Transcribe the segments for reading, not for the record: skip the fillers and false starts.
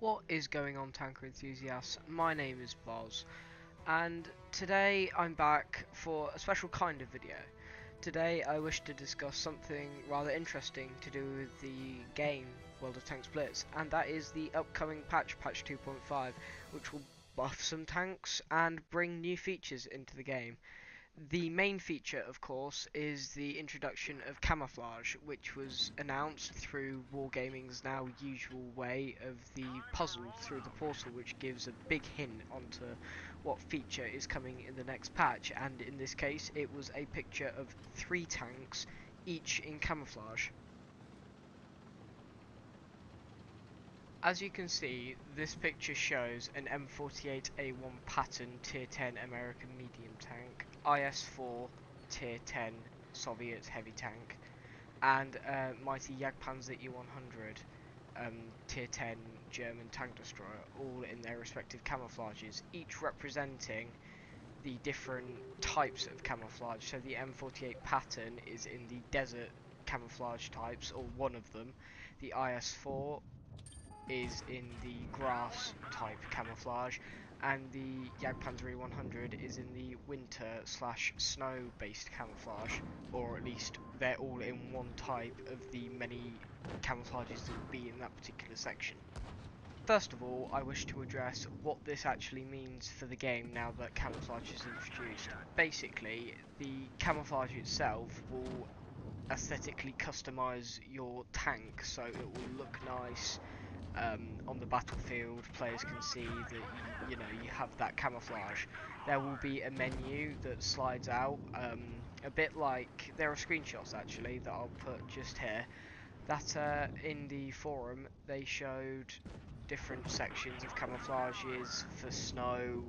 What is going on, tanker enthusiasts? My name is Boz, and today I'm back for a special kind of video. Today I wish to discuss something rather interesting to do with the game World of Tanks Blitz, and that is the upcoming patch 2.5, which will buff some tanks and bring new features into the game. The main feature, of course, is the introduction of Camouflage, which was announced through Wargaming's now usual way of the puzzle through the portal, which gives a big hint onto what feature is coming in the next patch, and in this case it was a picture of 3 tanks, each in camouflage. As you can see, this picture shows an M48A1 pattern Tier 10 American medium tank, IS-4 Tier 10 Soviet heavy tank, and mighty Jagdpanzer E100 Tier 10 German tank destroyer, all in their respective camouflages, each representing the different types of camouflage. So the M48 pattern is in the desert camouflage types, or one of them. The IS-4 is in the grass type camouflage, and the Jagdpanzer E100 is in the winter / snow based camouflage, or at least they're all in one type of the many camouflages that will be in that particular section. First of all, I wish to address what this actually means for the game now that camouflage is introduced. Basically, the camouflage itself will aesthetically customize your tank, so it will look nice. On the battlefield, players can see that you have that camouflage. There will be a menu that slides out, a bit like, there are screenshots actually that I'll put just here, that in the forum they showed different sections of camouflages for snow,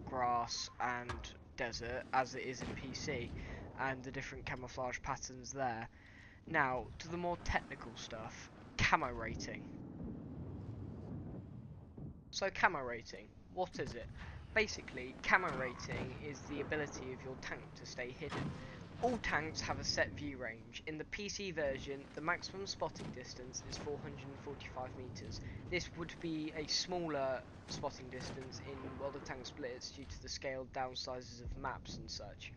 grass and desert, as it is in PC, and the different camouflage patterns there. Now, to the more technical stuff, camo rating. So camo rating, what is it? Basically, camo rating is the ability of your tank to stay hidden. All tanks have a set view range. In the PC version, the maximum spotting distance is 445 meters. This would be a smaller spotting distance in World of Tanks Blitz due to the scaled down sizes of maps and such.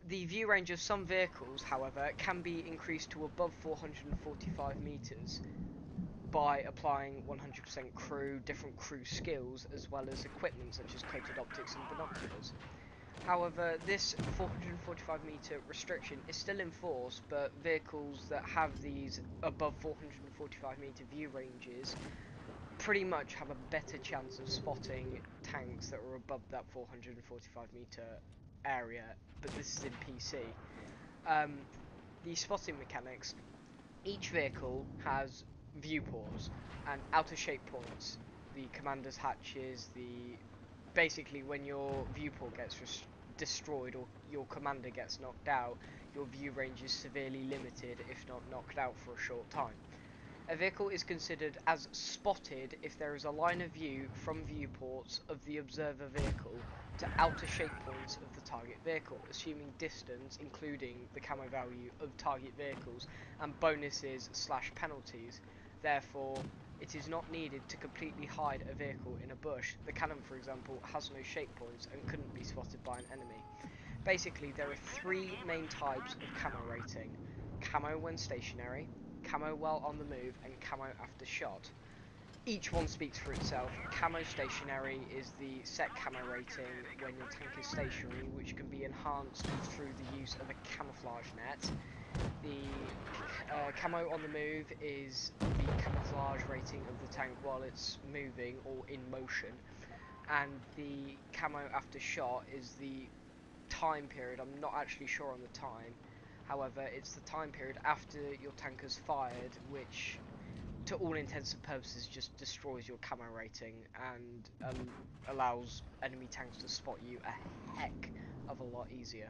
The view range of some vehicles, however, can be increased to above 445 meters. By applying 100% crew, different crew skills, as well as equipment such as coated optics and binoculars. However, this 445 meter restriction is still in force, but vehicles that have these above 445 meter view ranges pretty much have a better chance of spotting tanks that are above that 445 meter area, but this is in PC. The spotting mechanics, each vehicle has viewports and outer shape points, the commander's hatches, basically when your viewport gets destroyed or your commander gets knocked out, your view range is severely limited, if not knocked out for a short time. A vehicle is considered as spotted if there is a line of view from viewports of the observer vehicle to outer shape points of the target vehicle, assuming distance, including the camo value of target vehicles, and bonuses / penalties. Therefore, it is not needed to completely hide a vehicle in a bush. The cannon, for example, has no shape points and couldn't be spotted by an enemy. Basically, there are 3 main types of camo rating: camo when stationary, camo while on the move, and camo after shot. Each one speaks for itself. Camo stationary is the set camo rating when your tank is stationary, which can be enhanced through the use of a camouflage net. The camo on the move is the camouflage rating of the tank while it's moving or in motion, and the camo after shot is the time period. I'm not actually sure on the time, however it's the time period after your tank has fired, which to all intents and purposes just destroys your camo rating and allows enemy tanks to spot you a heck of a lot easier.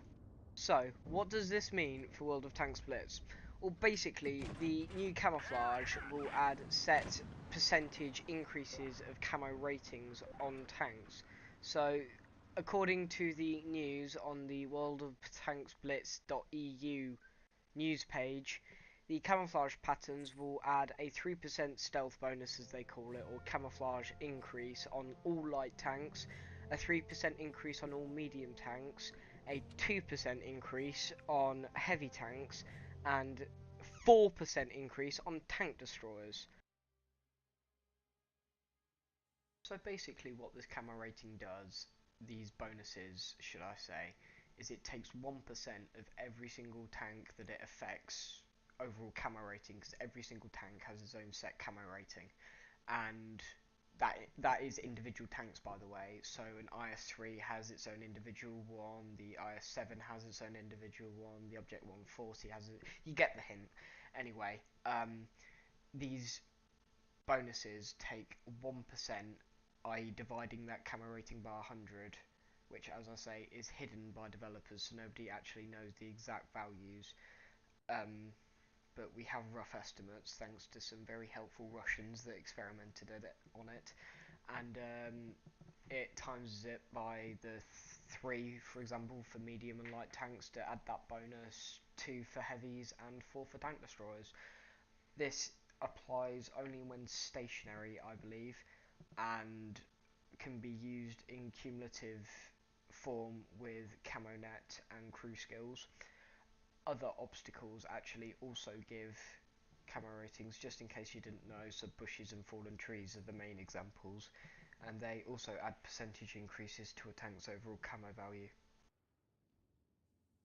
So, what does this mean for World of Tanks Blitz? Well, basically, the new camouflage will add set percentage increases of camo ratings on tanks. So, according to the news on the World of Tanks Blitz.eu news page, The camouflage patterns will add a 3% stealth bonus, as they call it, or camouflage increase on all light tanks, a 3% increase on all medium tanks, a 2% increase on heavy tanks, and 4% increase on tank destroyers. So basically what this camo rating does, these bonuses should I say, is it takes 1% of every single tank that it affects overall camo rating, because every single tank has its own set camo rating, and that is individual tanks, by the way. So an IS-3 has its own individual one, the IS-7 has its own individual one, the Object 140 has it. You get the hint. Anyway, these bonuses take 1%, i.e. dividing that camo rating by 100, which, as I say, is hidden by developers, so nobody actually knows the exact values. But we have rough estimates thanks to some very helpful Russians that experimented on it, and it times it by the 3, for example, for medium and light tanks to add that bonus, 2 for heavies, and 4 for tank destroyers. This applies only when stationary, I believe, and can be used in cumulative form with camo net and crew skills. Other obstacles actually also give camo ratings, just in case you didn't know, so bushes and fallen trees are the main examples, and they also add percentage increases to a tank's overall camo value.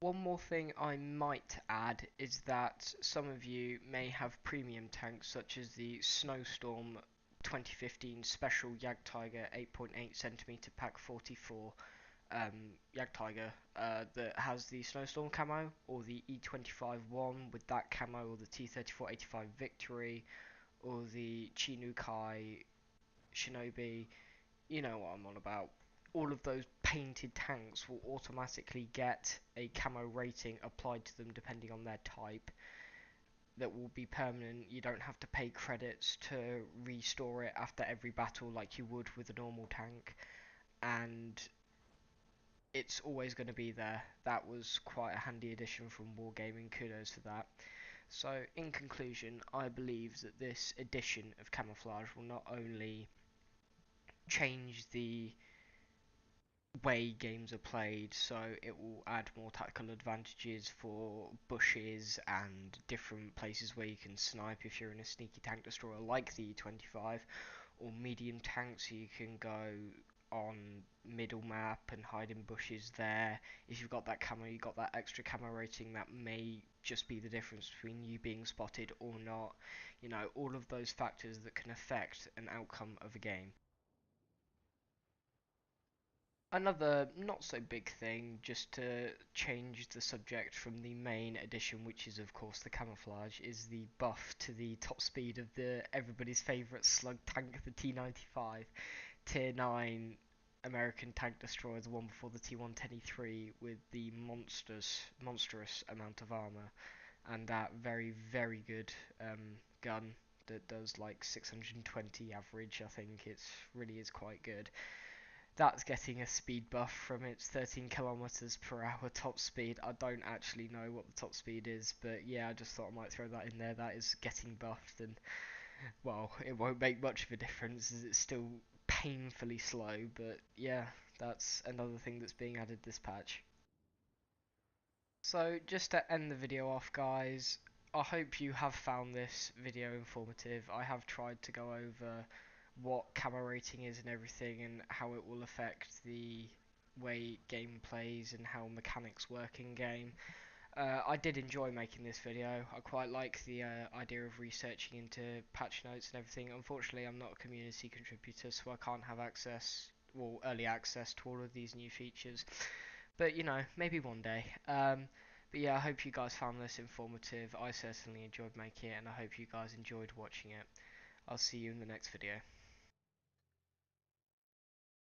One more thing I might add is that some of you may have premium tanks such as the Snowstorm 2015 Special Jagdtiger 8.8cm Pack 44 Jagdtiger that has the Snowstorm camo, or the E25-1 with that camo, or the T-34-85 Victory, or the Chinukai Shinobi. You know what I'm on about. All of those painted tanks will automatically get a camo rating applied to them depending on their type that will be permanent. You don't have to pay credits to restore it after every battle like you would with a normal tank, and it's always going to be there. That was quite a handy addition from Wargaming, kudos for that. So in conclusion, I believe that this edition of Camouflage will not only change the way games are played, so it will add more tactical advantages for bushes and different places where you can snipe if you're in a sneaky tank destroyer like the E25, or medium tanks, so you can go on middle map and hide in bushes there. If you've got that camo, you've got that extra camo rating that may just be the difference between you being spotted or not. You know, all of those factors that can affect an outcome of a game. Another not so big thing, just to change the subject from the main edition, which is of course the camouflage, is the buff to the top speed of the everybody's favourite slug tank, the T-95, Tier 9 American tank destroyer, the one before the T-110E3, with the monstrous amount of armour, and that very, very good gun that does like 620 average. I think it really is quite good. That's getting a speed buff from its 13 kilometers per hour top speed. I don't actually know what the top speed is, but yeah, I just thought I might throw that in there. That is getting buffed, and well, it won't make much of a difference as it's still painfully slow, but yeah, that's another thing that's being added this patch. So just to end the video off, guys, I hope you have found this video informative. I have tried to go over what camo rating is and everything, and how it will affect the way game plays and how mechanics work in game. I did enjoy making this video. I quite like the idea of researching into patch notes and everything. Unfortunately, I'm not a community contributor, so I can't have access, well, early access to all of these new features. But you know, maybe one day. But yeah, I hope you guys found this informative. I certainly enjoyed making it, and I hope you guys enjoyed watching it. I'll see you in the next video.